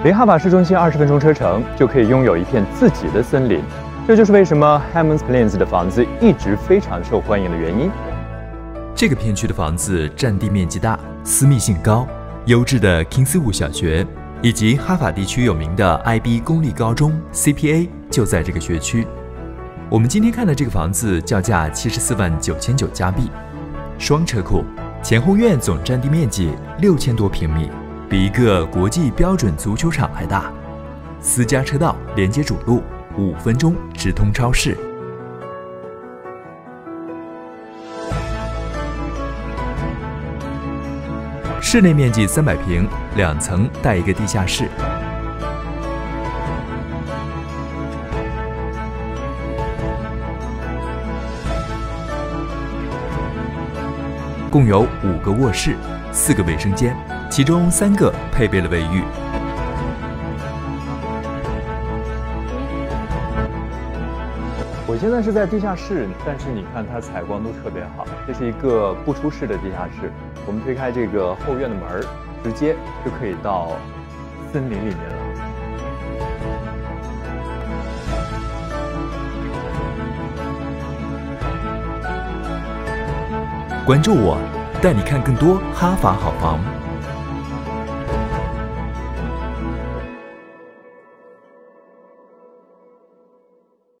离哈法市中心20分钟车程，就可以拥有一片自己的森林。这就是为什么 Hammonds Plains 的房子一直非常受欢迎的原因。这个片区的房子占地面积大，私密性高，优质的 Kingswood 小学以及哈法地区有名的 IB 公立高中 CPA 就在这个学区。我们今天看的这个房子叫价74万9900加币，双车库，前后院总占地面积6000多平米，比一个国际标准足球场还大。私家车道连接主路，5分钟直通超市。室内面积300平，2层带一个地下室。共有5个卧室，4个卫生间，其中3个配备了卫浴。我现在是在地下室，但是你看它采光都特别好，这是一个不出室的地下室。我们推开这个后院的门，直接就可以到森林里面了。关注我，带你看更多哈法好房。